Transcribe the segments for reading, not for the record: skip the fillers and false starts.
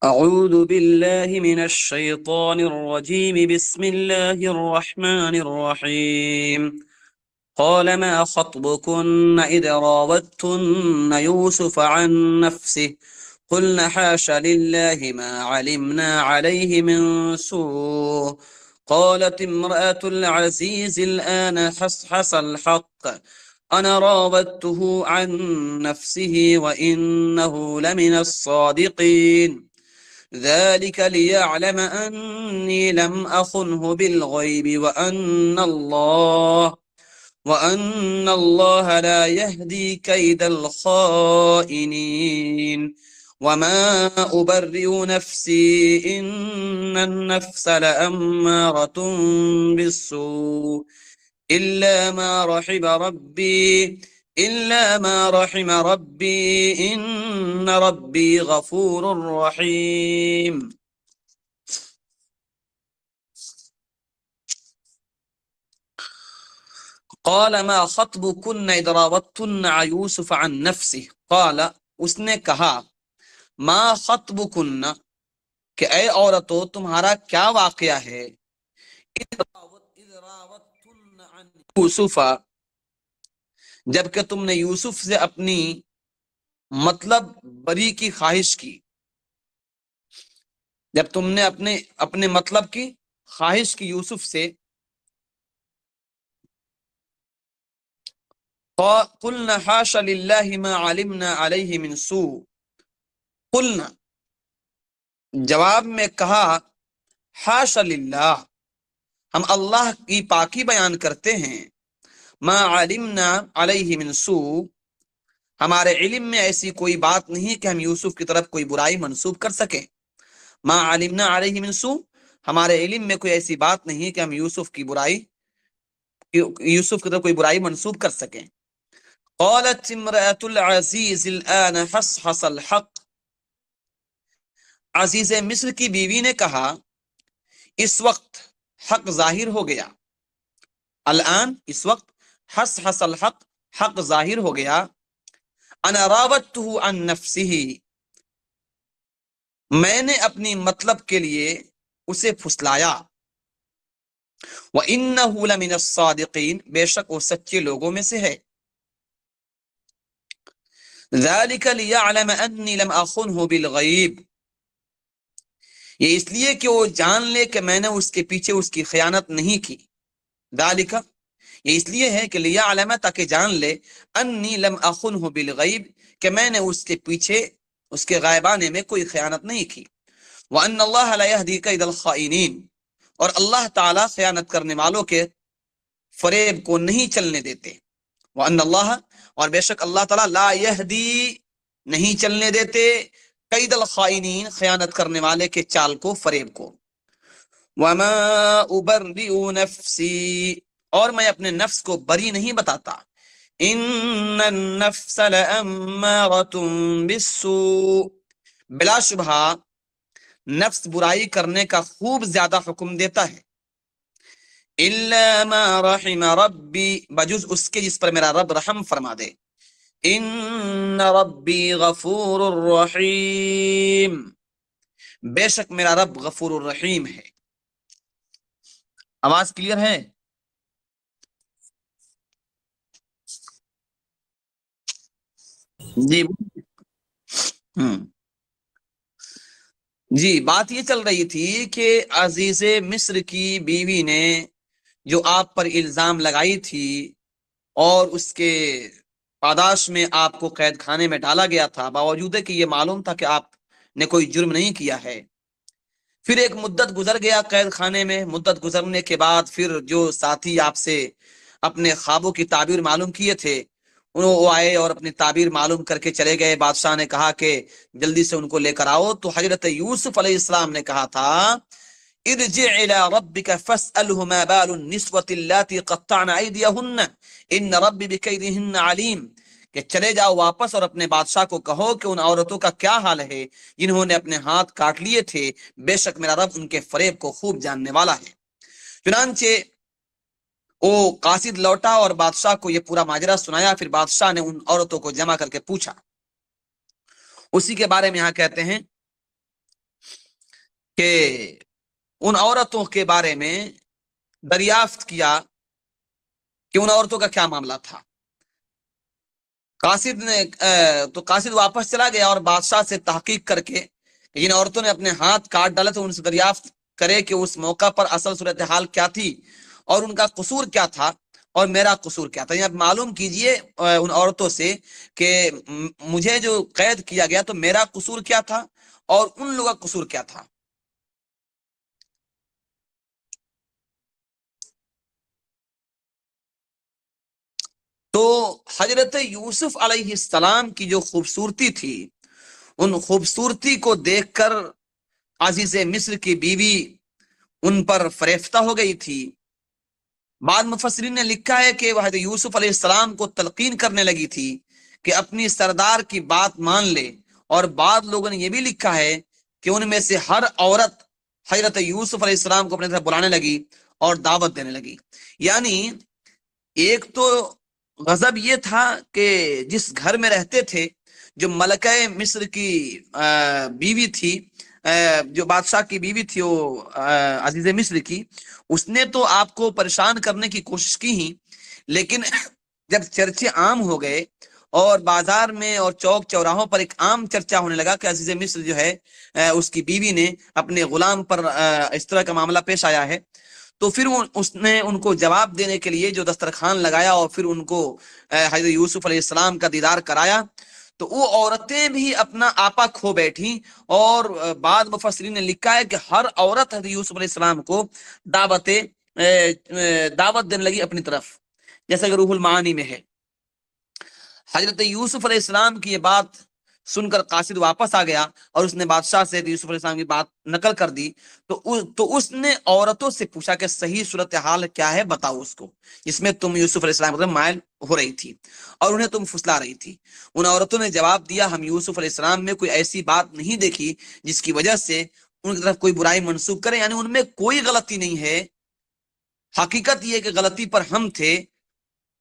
أعوذ بالله من الشيطان الرجيم بسم الله الرحمن الرحيم قال ما خطبكن إذ راوتن يوسف عن نفسه قلنا حاش لله ما علمنا عليه من سوء قالت امرأة العزيز الآن حصحص الحق أنا راودته عن نفسه وإنه لمن الصادقين ذلك ليعلم أني لم أخنه بالغيب وأن الله لا يهدي كيد الخائنين وما أبرئ نفسي إن النفس لأمارة بالسوء إلا ما رحم ربي إن ربي غفور رحيم. قال ما خطبكن إذ راوتن يوسف عن نفسه قال اس نے کہا ما خطبکن کہ اے عورتو تمہارا کیا واقعہ ہے اذ راوتن عن یوسف جبکہ تم نے یوسف سے اپنی مطلب بری کی خواہش کی، جب تم نے اپنے مطلب کی خواہش کی یوسف سے، قلنا حاش للہ ما علمنا علیہ من سوء، قلنا جواب میں کہا حاش للہ ہم اللہ کی پاکی بیان کرتے ہیں، ما علمنا علیہ من سوء ہمارے علم میں ایسی کوئی بات نہیں کہ ہم یوسف کی طرف کوئی برائی منسوب کر سکیں، ما علمنا علیہ من سوء ہمارے علم میں کوئی ایسی بات نہیں کہ ہم یوسف کی طرف کوئی برائی منسوب کر سکیں۔ قالت امرأة العزیز الآن حصحص الحق، عزیز مصر کی بیوی نے کہا اس وقت حق ظاہر ہو گیا، الآن اس وقت حصحص الحق حق ظاہر ہو گیا، انا راودته عن نفسه میں نے اپنی مطلب کے لیے اسے پھسلایا، وَإِنَّهُ لَمِنَ الصَّادِقِينَ بے شک وہ سچے لوگوں میں سے ہے، ذَلِكَ لِيَعْلَمَ أَنِّي لَمْ أَخُنْهُ بِالْغَيْبِ یہ اس لیے کہ وہ جان لے کہ میں نے اس کے پیچھے اس کی خیانت نہیں کی، ذَلِكَ یہ اس لیے ہے کہ لِيَعْلَمَ تاکہ جان لے أَنِّي لَمْ أَخُنْهُ بِالْغَيْبِ کہ میں نے اس کے پیچھے اس کے غائبانے میں کوئی خیانت نہیں کی، وَأَنَّ اللَّهَ لَا يَهْدِي كَيْدَ الْخَائِنِينَ اور اللہ تعالیٰ خیانت کرنے والوں کے فریب کو نہیں چلنے دیتے، وَأَنَّ اللَّهَ اور بے شک اللہ تعالیٰ لا يَهْدِي نہیں چلنے دیتے قید الخائنین خیانت کرنے والے کے چال کو فریب کو، وَمَا أُبَرِّئُ نَفْسِي اور میں اپنے نفس کو بری نہیں بتاتا، إِنَّ النَّفْسَ لَأَمَّارَةٌ بِالسُّوءِ بلا شبہ نفس برائی کرنے کا خوب زیادہ حکم دیتا ہے، إِلَّا مَا رَحِمَ رَبِّي بجز اس کے جس پر میرا رب رحم فرما دے، إِنَّ رَبِّي غَفُورٌ رَحِيمٌ بے شک میرا رب غفور الرحیم ہے۔ آواز کلیئر ہے؟ جی بات یہ چل رہی تھی کہ عزیز مصر کی بیوی نے جو آپ پر الزام لگائی تھی اور اس کے پاداش میں آپ کو قید خانے میں ڈالا گیا تھا، باوجود کہ یہ معلوم تھا کہ آپ نے کوئی جرم نہیں کیا ہے، پھر ایک مدت گزر گیا قید خانے میں، مدت گزرنے کے بعد پھر جو ساتھی آپ سے اپنے خوابوں کی تعبیر معلوم کیے تھے وہ آئے اور اپنی تعبیر معلوم کر کے چلے گئے، بادشاہ نے کہا کہ جلدی سے ان کو لے کر آؤ، تو حضرت یوسف علیہ السلام نے کہا تھا ارجع الى ربك فاسأله ما بال النسوة اللاتي قطعن ايديهن ان ربي بكيدهن عليم کہ چلے جاؤ واپس اور اپنے بادشاہ کو کہو کہ ان عورتوں کا کیا حال ہے جنہوں نے اپنے ہاتھ کاٹ لیے تھے، بے شک میرا رب ان کے فریب کو خوب جاننے والا ہے۔ چنانچہ وہ قاصد لوٹا اور بادشاہ کو یہ پورا ماجرا سنایا، پھر بادشاہ نے ان عورتوں کو جمع کر کے پوچھا، اسی کے بارے میں یہاں کہتے ہیں کہ ان عورتوں کے بارے میں دریافت کیا کہ ان عورتوں کا کیا معاملہ تھا۔ قاصد نے تو قاصد واپس چلا گیا اور بادشاہ سے تحقیق کر کے جن عورتوں نے اپنے ہاتھ کاٹ ڈالے تھے ان سے دریافت کرے کہ اس موقع پر اصل صورتحال کیا تھی اور ان کا قصور کیا تھا اور میرا قصور کیا تھا۔ یعنی معلوم کیجئے ان عورتوں سے کہ مجھے جو قید کیا گیا تو میرا قصور کیا تھا اور ان لوگوں کا قصور کیا تھا۔ تو حضرت یوسف علیہ السلام کی جو خوبصورتی تھی، ان خوبصورتی کو دیکھ کر عزیز مصر کی بیوی ان پر فریفتہ ہو گئی تھی۔ بعض مفسرین نے لکھا ہے کہ وہ حضرت یوسف علیہ السلام کو تلقین کرنے لگی تھی کہ اپنی سردار کی بات مان لے، اور بعض لوگوں نے یہ بھی لکھا ہے کہ ان میں سے ہر عورت حضرت یوسف علیہ السلام کو اپنے طرف بلانے لگی اور دعوت دینے لگی۔ یعنی ایک تو غضب یہ تھا کہ جس گھر میں رہتے تھے، جو ملکہ مصر کی بیوی تھی، جو بادشاہ کی بیوی تھی، وہ عزیز مصر کی، اس نے تو آپ کو پریشان کرنے کی کوشش کی ہی، لیکن جب چرچے عام ہو گئے اور بازار میں اور چوک چوراہوں پر ایک عام چرچا ہونے لگا کہ عزیز مصر جو ہے اس کی بیوی نے اپنے غلام پر اس طرح کا معاملہ پیش آیا ہے، تو پھر اس نے ان کو جواب دینے کے لیے جو دسترخوان لگایا اور پھر ان کو حضرت یوسف علیہ السلام کا دیدار کرایا، تو وہ عورتیں بھی اپنا آپا کھو بیٹھی، اور بعض مفسرین نے لکھا ہے کہ ہر عورت حضرت یوسف علیہ السلام کو دعوت دینے لگی اپنی طرف، جیسا کہ روح المعانی میں ہے۔ حضرت یوسف علیہ السلام کی یہ بات سن کر قاصد واپس آ گیا اور اس نے بادشاہ سے یوسف علیہ السلام کی بات نقل کر دی، تو اس نے عورتوں سے پوچھا کہ صحیح صورتحال کیا ہے، بتاؤ اس کو، جس میں تم یوسف علیہ السلام مائل ہو رہی تھی اور انہیں تم پھسلا رہی تھی۔ ان عورتوں نے جواب دیا، ہم یوسف علیہ السلام میں کوئی ایسی بات نہیں دیکھی جس کی وجہ سے ان کی طرف کوئی برائی منسوخ کرے، یعنی ان میں کوئی غلطی نہیں ہے، حقیقت یہ کہ غلطی پر ہم تھے۔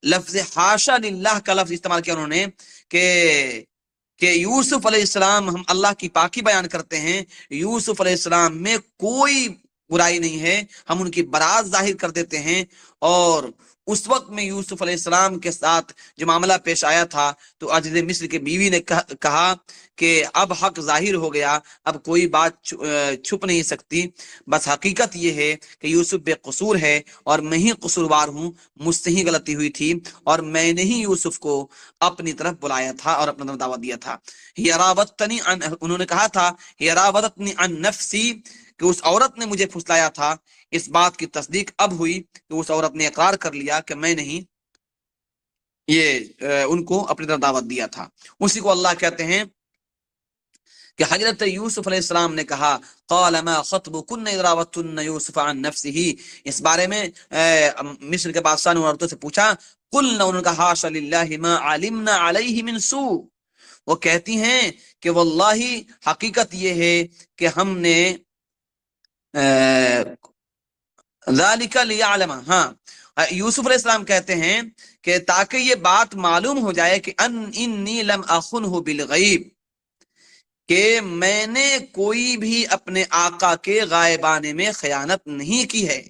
لفظ حاشا للہ کا لفظ استعمال کیا انہوں نے کہ یوسف علیہ السلام، ہم اللہ کی پاکی بیان کرتے ہیں، یوسف علیہ السلام میں کوئی برائی نہیں ہے، ہم ان کی برات ظاہر کر دیتے ہیں۔ اور اس وقت میں یوسف علیہ السلام کے ساتھ جو معاملہ پیش آیا تھا تو عزیز مصر کے بیوی نے کہا کہ اب حق ظاہر ہو گیا، اب کوئی بات چھپ نہیں سکتی، بس حقیقت یہ ہے کہ یوسف بے قصور ہے اور میں ہی قصوروار ہوں، مجھ سے ہی غلطی ہوئی تھی اور میں نے ہی یوسف کو اپنی طرف بلایا تھا اور اپنا طرف دعوت دیا تھا۔ انہوں نے کہا تھا ہی راوتنی عن نفسی، کہ اس عورت نے مجھے پھسلایا تھا۔ اس بات کی تصدیق اب ہوئی کہ اس عورت نے اقرار کر لیا کہ میں نہیں یہ ان کو اپنی طرف دعوت دیا تھا۔ اسی کو اللہ کہتے ہیں کہ حضرت یوسف علیہ السلام نے کہا قال ما خطبكن اذ راوتن يوسف عن نفسه، اس بارے میں مصر کے بادشاہ نے عورتوں سے پوچھا، قلنا، انہوں نے کہا حاشا للہ ما علمنا علیہ من سوء، وہ کہتی ہیں کہ واللہ حقیقت یہ ہے کہ ہم نے ذالک لیعلم، ہاں یوسف علیہ السلام کہتے ہیں کہ تاکہ یہ بات معلوم ہو جائے کہ انی لم اخنہ بالغیب، کہ میں نے کوئی بھی اپنے آقا کے غائبانے میں خیانت نہیں کی ہے۔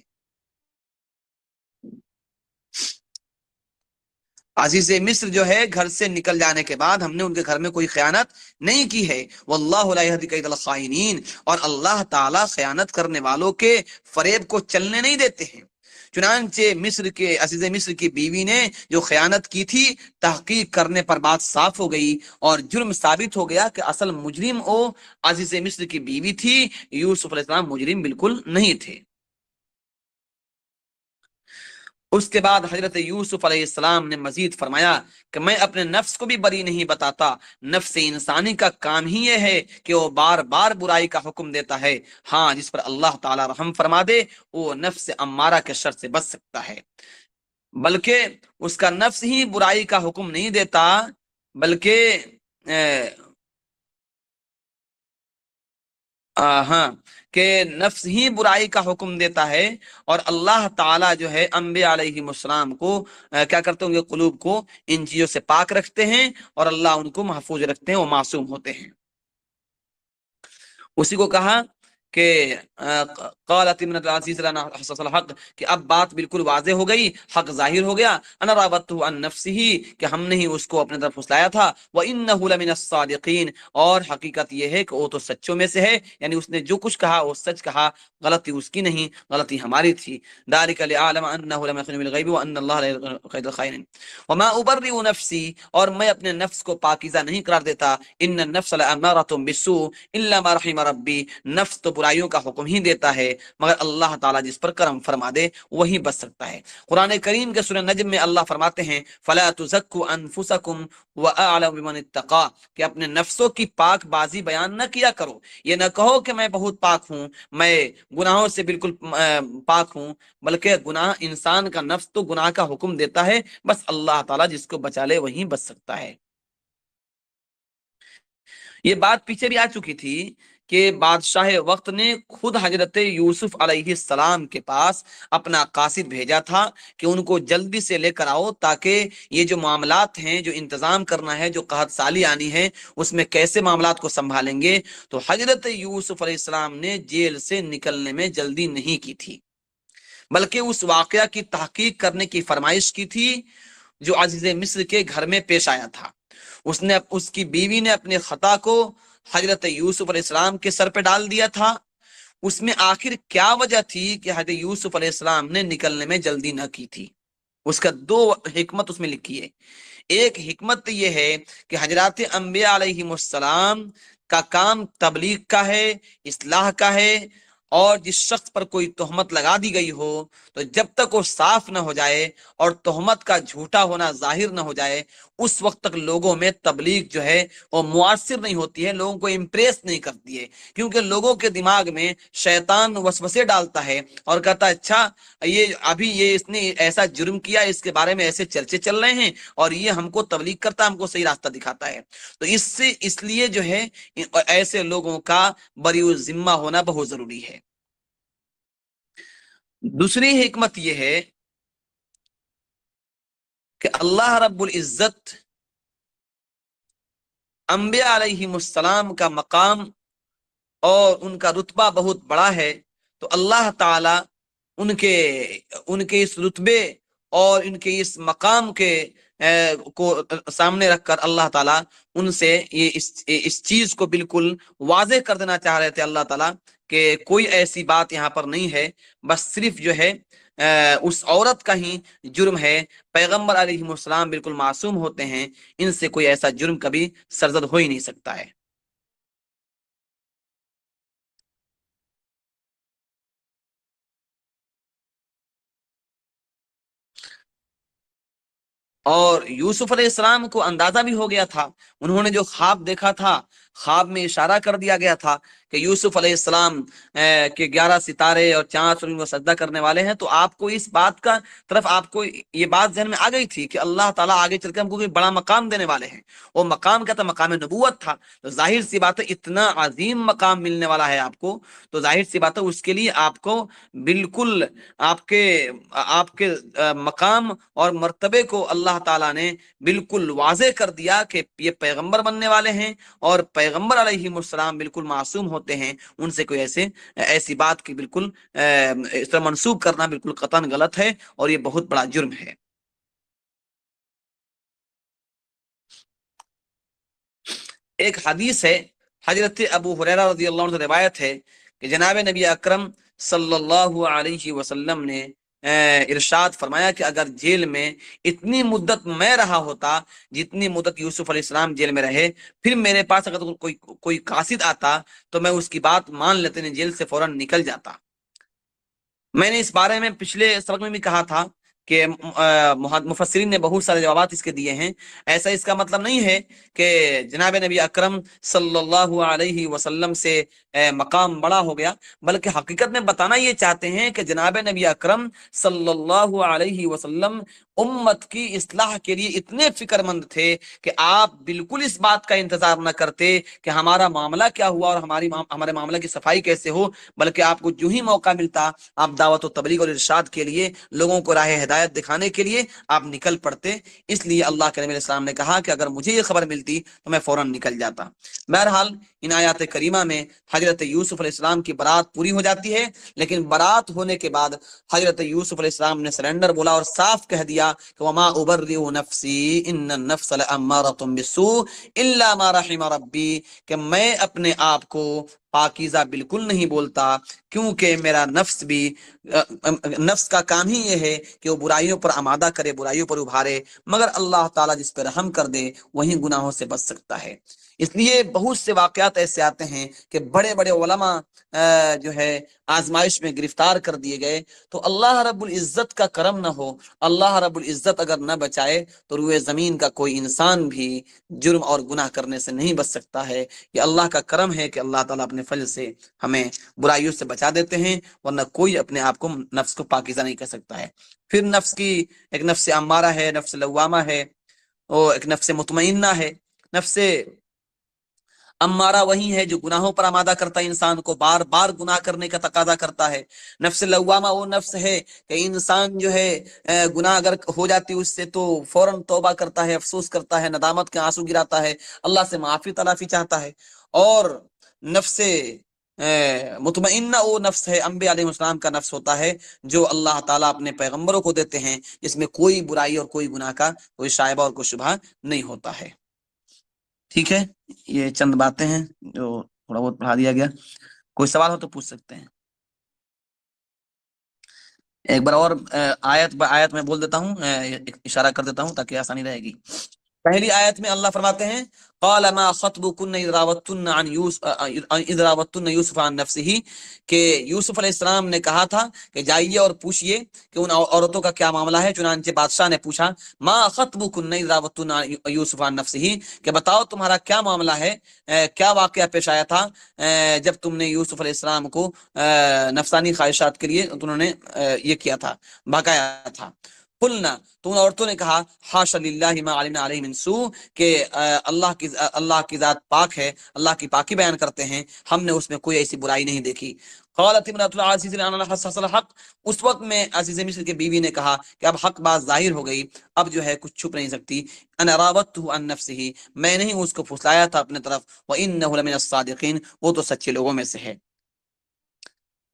عزیز مصر جو ہے گھر سے نکل جانے کے بعد ہم نے ان کے گھر میں کوئی خیانت نہیں کی ہے، واللہ لا یہدی کید الخائنین، اور اللہ تعالی خیانت کرنے والوں کے فریب کو چلنے نہیں دیتے ہیں۔ چنانچہ عزیز مصر کی بیوی نے جو خیانت کی تھی، تحقیق کرنے پر بات صاف ہو گئی اور جرم ثابت ہو گیا کہ اصل مجرم او عزیز مصر کی بیوی تھی، یوسف علیہ السلام مجرم بالکل نہیں تھے۔ اس کے بعد حضرت یوسف علیہ السلام نے مزید فرمایا کہ میں اپنے نفس کو بھی بری نہیں بتاتا، نفس انسانی کا کام ہی یہ ہے کہ وہ بار بار برائی کا حکم دیتا ہے، ہاں جس پر اللہ تعالی رحم فرما دے وہ نفس امارہ کے شر سے بچ سکتا ہے، بلکہ اس کا نفس ہی برائی کا حکم نہیں دیتا، بلکہ ہاں کہ نفس ہی برائی کا حکم دیتا ہے، اور اللہ تعالیٰ جو ہے انبیاء علیہ السلام کو کیا کرتے ہوں گے، قلوب کو ان چیزوں سے پاک رکھتے ہیں اور اللہ ان کو محفوظ رکھتے ہیں، وہ معصوم ہوتے ہیں۔ اسی کو کہا کہ قالت امرأۃ العزیز لنا حصص الحق، کہ اب بات بالکل واضح ہو گئی، حق ظاہر ہو گیا، انا راودته عن نفسه، کہ ہم نے ہی اس کو اپنے طرف پھسلایا تھا، وانه لمن الصادقین، اور حقیقت یہ ہے کہ وہ تو سچوں میں سے ہے، یعنی اس نے جو کچھ کہا وہ سچ کہا، غلطی اس کی نہیں، غلطی ہماری تھی۔ ذلك لعلم انه لم يخن بالغیب وان اللہ لا يخيد الخائنین وما ابرئ نفسی، اور میں اپنے نفس کو پاکیزہ نہیں قرار دیتا، ان النفس لامارۃ بالسوء الا ما رحم ربی، نفس تو برائیوں کا حکم ہی دیتا ہے مگر اللہ تعالیٰ جس پر کرم فرما دے وہی بچ سکتا ہے۔ قرآن کریم کے سورہ نجم میں اللہ فرماتے ہیں فلا تزکوا انفسکم واعلم بمن اتقى، کہ اپنے نفسوں کی پاک بازی بیان نہ کیا کرو، یہ نہ کہو کہ میں بہت پاک ہوں، میں گناہوں سے بالکل پاک ہوں، بلکہ گناہ انسان کا نفس تو گناہ کا حکم دیتا ہے، بس اللہ تعالیٰ جس کو بچا لے وہی بچ سکتا ہے۔ یہ بات پیچھے بھی آ چکی تھی کہ بادشاہ وقت نے خود حضرت یوسف علیہ السلام کے پاس اپنا قاصد بھیجا تھا کہ ان کو جلدی سے لے کر آؤ، تاکہ یہ جو معاملات ہیں، جو انتظام کرنا ہے، جو قحط سالی آنی ہے، اس میں کیسے معاملات کو سنبھالیں گے۔ تو حضرت یوسف علیہ السلام نے جیل سے نکلنے میں جلدی نہیں کی تھی، بلکہ اس واقعہ کی تحقیق کرنے کی فرمائش کی تھی جو عزیز مصر کے گھر میں پیش آیا تھا۔ اس کی بیوی نے اپنے خطا کو حضرت یوسف علیہ السلام کے سر پہ ڈال دیا تھا۔ اس میں آخر کیا وجہ تھی کہ حضرت یوسف علیہ السلام نے نکلنے میں جلدی نہ کی تھی؟ اس کا دو حکمت اس میں لکھی ہے۔ ایک حکمت یہ ہے کہ حضرات انبیاء علیہ السلام کا کام تبلیغ کا ہے، اصلاح کا ہے، اور جس شخص پر کوئی تہمت لگا دی گئی ہو تو جب تک وہ صاف نہ ہو جائے اور تہمت کا جھوٹا ہونا ظاہر نہ ہو جائے، اس وقت تک لوگوں میں تبلیغ جو ہے وہ مؤثر نہیں ہوتی ہے، لوگوں کو امپریس نہیں کرتی ہے، کیونکہ لوگوں کے دماغ میں شیطان وسوسے ڈالتا ہے اور کہتا ہے اچھا یہ اس نے ایسا جرم کیا، اس کے بارے میں ایسے چرچے چل رہے ہیں اور یہ ہم کو تبلیغ کرتا ہے، ہم کو صحیح راستہ دکھاتا ہے۔ تو اس لیے جو ہے ایسے لوگوں کا بری ذمہ ہونا بہت ضروری ہے۔ دوسری حکمت یہ ہے کہ اللہ رب العزت انبیاء علیہ السلام کا مقام اور ان کا رتبہ بہت بڑا ہے، تو اللہ تعالی ان کے اس رتبے اور ان کے اس مقام کو سامنے رکھ کر اللہ تعالیٰ ان سے اس چیز کو بالکل واضح کر دینا چاہ رہے تھے اللہ تعالیٰ کہ کوئی ایسی بات یہاں پر نہیں ہے، بس صرف جو ہے اس عورت کا ہی جرم ہے، پیغمبر علیہ السلام بالکل معصوم ہوتے ہیں، ان سے کوئی ایسا جرم کبھی سرزد ہو ہی نہیں سکتا ہے۔ اور یوسف علیہ السلام کو اندازہ بھی ہو گیا تھا، انہوں نے جو خواب دیکھا تھا، خواب میں اشارہ کر دیا گیا تھا کہ یوسف علیہ السلام کے 11 ستارے اور چاند سورج کو سجدہ کرنے والے ہیں، تو آپ کو اس بات کا طرف آپ کو یہ بات ذہن میں آ گئی تھی کہ اللہ تعالیٰ آگے چل کے ہم کو کوئی بڑا مقام دینے والے ہیں۔ وہ مقام کا تو مقام نبوت تھا، تو ظاہر سی بات ہے اتنا عظیم مقام ملنے والا ہے آپ کو، تو ظاہر سی بات ہے اس کے لیے آپ کو بالکل آپ کے مقام اور مرتبے کو اللہ تعالیٰ نے بالکل واضح کر دیا کہ یہ پیغمبر بننے والے ہیں، اور پیغمبر علیہ السلام بالکل معصوم ہوتے ہیں، ان سے کوئی ایسی بات کی بالکل اس طرح منسوب کرنا بالکل قطعاً غلط ہے، اور یہ بہت بڑا جرم ہے۔ ایک حدیث ہے، حضرت ابو ہریرہ رضی اللہ عنہ سے روایت ہے کہ جناب نبی اکرم صلی اللہ علیہ وسلم نے ارشاد فرمایا کہ اگر جیل میں اتنی مدت میں رہا ہوتا جتنی مدت یوسف علیہ السلام جیل میں رہے، پھر میرے پاس اگر کوئی قاصد آتا تو میں اس کی بات مان لیتے نہیں، جیل سے فوراً نکل جاتا۔ میں نے اس بارے میں پچھلے سبق میں بھی کہا تھا کہ مفسرین نے بہت سارے جوابات اس کے دیے ہیں۔ ایسا اس کا مطلب نہیں ہے کہ جناب نبی اکرم صلی اللہ علیہ وسلم سے مقام بڑا ہو گیا، بلکہ حقیقت میں بتانا یہ چاہتے ہیں کہ جناب نبی اکرم صلی اللہ علیہ وسلم امت کی اصلاح کے لیے اتنے فکر مند تھے کہ آپ بالکل اس بات کا انتظار نہ کرتے کہ ہمارا معاملہ کیا ہوا اور ہمارے معاملہ کی صفائی کیسے ہو، بلکہ آپ کو جو ہی موقع ملتا آپ دعوت و تبلیغ اور ارشاد کے لیے لوگوں کو راہ ہدایت ہدایت دکھانے کے لیے آپ نکل پڑتے. اس لیے اللہ کے نبی علیہ السلام نے کہا کہ اگر مجھے یہ خبر ملتی تو میں فوراً نکل جاتا. بہرحال ان آیات کریمہ میں حضرت یوسف علیہ السلام کی برات پوری ہو جاتی ہے، لیکن برات ہونے کے بعد حضرت یوسف علیہ السلام نے سرنڈر بولا اور صاف کہہ دیا کہ وما ابرئ نفسی ان النفس لامارۃ بالسوء الا ما رحم ربی، کہ میں اپنے آپ کو پاکیزہ بالکل نہیں بولتا، کیونکہ میرا نفس بھی نفس کا کام ہی یہ ہے کہ وہ برائیوں پر آمادہ کرے، برائیوں پر ابھارے، مگر اللہ تعالیٰ جس پہ رحم کر دے وہی گناہوں سے بچ سکتا ہے. اس لیے بہت سے واقعات ایسے آتے ہیں کہ بڑے بڑے علماء جو ہے آزمائش میں گرفتار کر دیے گئے، تو اللہ رب العزت کا کرم نہ ہو، اللہ رب العزت اگر نہ بچائے تو روئے زمین کا کوئی انسان بھی جرم اور گناہ کرنے سے نہیں بچ سکتا ہے. یہ اللہ کا کرم ہے کہ اللہ تعالیٰ اپنے فضل سے ہمیں برائیوں سے بچا دیتے ہیں، ورنہ کوئی اپنے آپ کو نفس کو پاکیزہ نہیں کر سکتا ہے. پھر نفس کی ایک نفس امارہ ہے، نفس لوامہ ہے، اور ایک نفس مطمئنہ ہے. نفس امارہ وہی ہے جو گناہوں پر آمادہ کرتا ہے، انسان کو بار بار گناہ کرنے کا تقاضا کرتا ہے. نفس لوامہ وہ نفس ہے کہ انسان جو ہے گناہ اگر ہو جاتی اس سے تو فوراً توبہ کرتا ہے، افسوس کرتا ہے، ندامت کے آنسو گراتا ہے، اللہ سے معافی تلافی چاہتا ہے. اور نفس مطمئنہ وہ نفس ہے، انبیاء علیہ السلام کا نفس ہوتا ہے جو اللہ تعالیٰ اپنے پیغمبروں کو دیتے ہیں، جس میں کوئی برائی اور کوئی گناہ کا کوئی شائبہ اور کوئی شبہ نہیں ہوتا ہے. ٹھیک ہے، یہ چند باتیں ہیں جو تھوڑا بہت پڑھا دیا گیا. کوئی سوال ہو تو پوچھ سکتے ہیں. ایک بار اور آیت آیت میں بول دیتا ہوں، اشارہ کر دیتا ہوں تاکہ آسانی رہے گی. پہلی آیت میں اللہ فرماتے ہیں قال ما خطبكن اذ راوتن یوسف عن نفسه، کہ یوسف علیہ السلام نے کہا تھا کہ جائیے اور پوچھئے کہ ان عورتوں کا کیا معاملہ ہے. چنانچہ بادشاہ نے پوچھا ما خطبكن اذ راوتن یوسف عن نفسه، کہ بتاؤ تمہارا کیا معاملہ ہے، کیا واقعہ پیش آیا تھا جب تم نے یوسف علیہ السلام کو نفسانی خواہشات کے لیے انہوں نے یہ کیا تھا، بھگایا تھا. قلنا، تو ان عورتوں نے کہا حاشا للہ ما علمنا علیہ من سوء، کہ اللہ کی ذات پاک ہے، اللہ کی پاکی بیان کرتے ہیں، ہم نے اس میں کوئی ایسی برائی نہیں دیکھی. قالت امرأة العزیز الآن حصحص الحق، اس وقت میں عزیز مصر کے بیوی نے کہا کہ اب حق بات ظاہر ہو گئی، اب جو ہے کچھ چھپ نہیں سکتی. انا راودته عن نفسه، میں نے ہی اس کو پھسلایا تھا اپنے طرف، وانه لمن الصادقین، وہ تو سچے لوگوں میں سے ہے.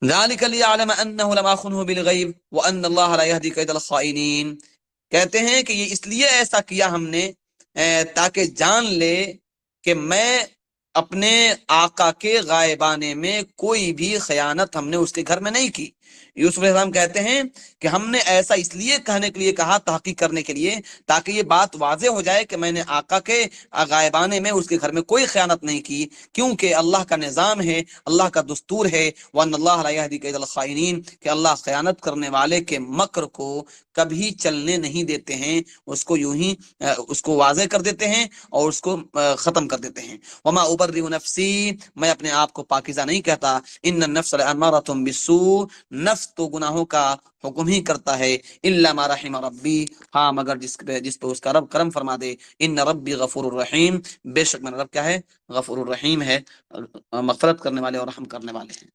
ذلك ليعلم انه لم اخنه بالغیب وان الله لا يهدي كيد الخائنین، کہتے ہیں کہ یہ اس لیے ایسا کیا ہم نے تاکہ جان لے کہ میں اپنے آقا کے غائبانے میں کوئی بھی خیانت ہم نے اس کے گھر میں نہیں کی. یوسف علیہ السلام کہتے ہیں کہ ہم نے ایسا اس لیے کہنے کے لیے کہا، تحقیق کرنے کے لیے، تاکہ یہ بات واضح ہو جائے کہ میں نے آقا کے غائبانے میں اس کے گھر میں کوئی خیانت نہیں کی، کیونکہ اللہ کا نظام ہے، اللہ کا دستور ہے، وَأَنَّ اللَّهَ لَا يَهْدِي كَيْدَ الْخَائِنِينَ، کہ اللہ خیانت کرنے والے کے مکر کو کبھی چلنے نہیں دیتے ہیں، اس کو یوں ہی اس کو واضح کر دیتے ہیں اور اس کو ختم کر دیتے ہیں. وما ابرئ نفسی، میں اپنے آپ کو پاکیزہ نہیں کہتا، ان النفس لامارۃ بالسوء، نفس تو گناہوں کا حکم ہی کرتا ہے، الا ما رحم ربی، ہاں مگر جس پہ اس کا رب کرم فرما دے. ان ربی غفور الرحیم، بے شک میرا رب کیا ہے، غفور الرحیم ہے، مغفرت کرنے والے اور رحم کرنے والے ہیں.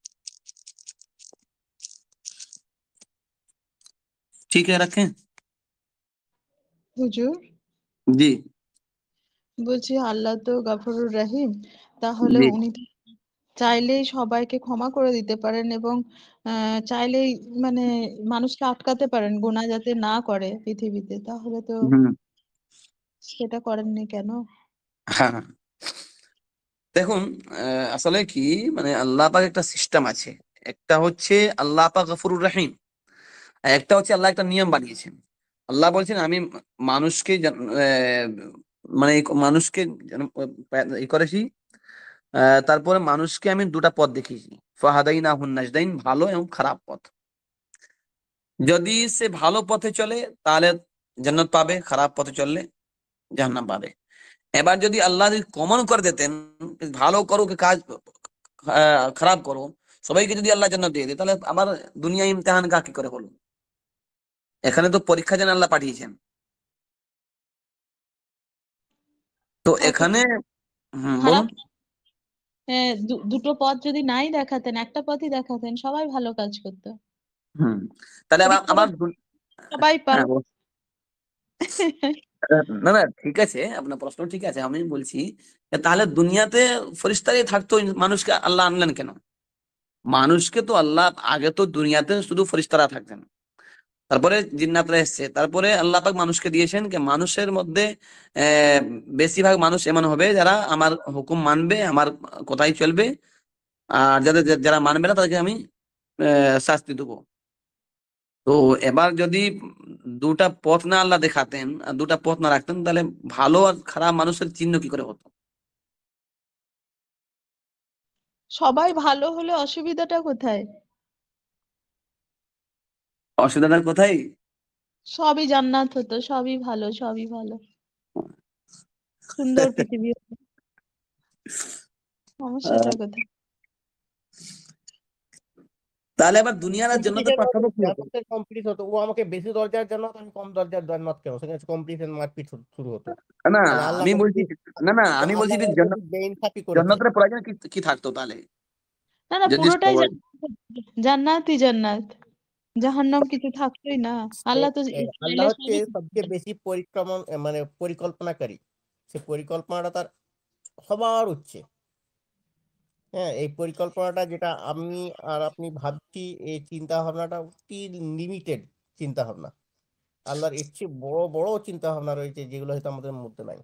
ٹھیک ہے، رکھیں. হুজুর جی বলছি আল্লাহ তো গফুরুর রহিম, তাহলে جی উনি তো চাইলেই সবাইকে ক্ষমা করে দিতে পারেন এবং চাইলেই মানে মানুষকে আটকাতে পারেন গুনাহ যাতে না করে পৃথিবীতে, তাহলে তো সেটা করেননি কেন? হ্যাঁ, দেখুন আসলে কি মানে আল্লাহ পাক একটা সিস্টেম আছে, একটা হচ্ছে আল্লাহ পাক গফুরুর রহিম, আর একটা হচ্ছে আল্লাহ একটা নিয়ম বানিয়েছেন. আল্লাহ বলছেন আমি মানুষকে মানে মানুষকে করেছি, তারপরে মানুষকে আমি দুটা পথ দেখিয়েছি, ফাহাদাইনা হুন্নাজদাইন, ভালো এবং খারাপ পথ. যদি সে ভালো পথে চলে তাহলে জান্নাত পাবে, খারাপ পথে চললে জাহান্নাম পাবে. এবার যদি আল্লাহ যদি কমন করে দিতেন ভালো করো কি কাজ খারাপ করো, সবাইকে যদি আল্লাহ জান্নাত দিয়ে দেয়, তাহলে আবার দুনিয়া ইমতিহান কি করে হলো? এখানে তো পরীক্ষা যেন আল্লাহ পাঠিয়েছেন, তো এখানে বলুন. খারাপ দুটো পথ যদি নাই দেখাতেন, একটা পথই দেখাতেন, সবাই ভালো কাজ করতো. তাহলে আবার সবাই পায়। হ্যাঁ না না ঠিক আছে, আপনার প্রশ্ন ঠিক আছে। আমি বলছি তাহলে দুনিয়াতে ফেরেশতারাই থাকতো, মানুষকে আল্লাহ আনলেন কেন? মানুষকে তো আল্লাহ আগে তো দুনিয়াতে শুধু ফেরেশতারা থাকতেন, তারপরে জিন্নাতরা এসছে, তারপরে আল্লাহ পাক মানুষকে দিয়েছেন কি মানুষের মধ্যে আহ, বেশিরভাগ মানুষ এমন হবে যারা আমার হুকুম মানবে, আমার কথাই চলবে, আর যারা মানবে না তাদেরকে আমি শাস্তি দেবো। তো এবার যদি দুটা পথ না আল্লাহ দেখাতেন আর দুটা পথ না রাখতেন, তাহলে ভালো আর খারাপ মানুষের চিহ্ন কি করে হতো? সবাই ভালো হলে অসুবিধাটা কোথায়? অসুবিধাটা কোথায়? সবই জান্নাত হতো, সবই ভালো, সবই ভালো, সুন্দর পৃথিবী হতো। সমস্যাটা আহ, কোথায়? তাহলে আবার দুনিয়ার আর যদি জান্নাতের পার্থক্য কি হতো? জান্নাতের কমপ্লিট হতো, ও আমাকে বেশি দরজার জান্নাত, আমি কম দরজার জান্নাত, কেন সেখানে কম্পিটিশন মারপিট শুরু হতো? না তাহলে আল্লাহ আমি বলছি, আমাকে না না তো আমি বলছি আল্লাহ যে আমাকে বেইনসাফি করেছে। জান্নাতের প্রয়োজন কি কি থাকতো তাহলে? না না, যদি পুরোটাই জান্নাতই জান্নাত, জাহান্নাম কিছু থাকতোই না। আল্লাহ তো আল্লাহ চাইলে হচ্ছে সবই সবচেয়ে বেশি পরিক্রমণ মানে পরিকল্পনাকারী। সে পরিকল্পনাটা তার সবার উচ্চে। হ্যাঁ, এই পরিকল্পনাটা যেটা আমি আর আপনি ভাবছি, এই চিন্তা ভাবনাটা অতি লিমিটেড চিন্তা ভাবনা। আল্লাহর এর চেয়ে বড় বড় চিন্তা ভাবনা রয়েছে, যেগুলো হয়তো আমাদের মধ্যে নাই।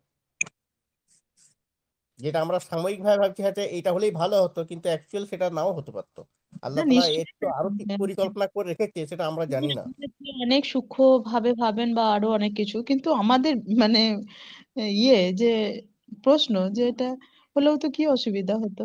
যেটা আমরা সাময়িকভাবে ভাবছি হয়তো এটা হলেই ভালো হতো, কিন্তু অ্যাকচুয়াল সেটা নাও হতে পারতো। না আল্লাহ তাআলা এর তো আরো ঠিক নিশ্চয়ই পরিকল্পনা করে রেখেছে, সেটা আমরা জানি না। অনেক সূক্ষ্ম ভাবে ভাবেন বা আরো অনেক কিছু, কিন্তু আমাদের মানে ইয়ে যে প্রশ্ন যে এটা হলেও তো কি অসুবিধা হতো?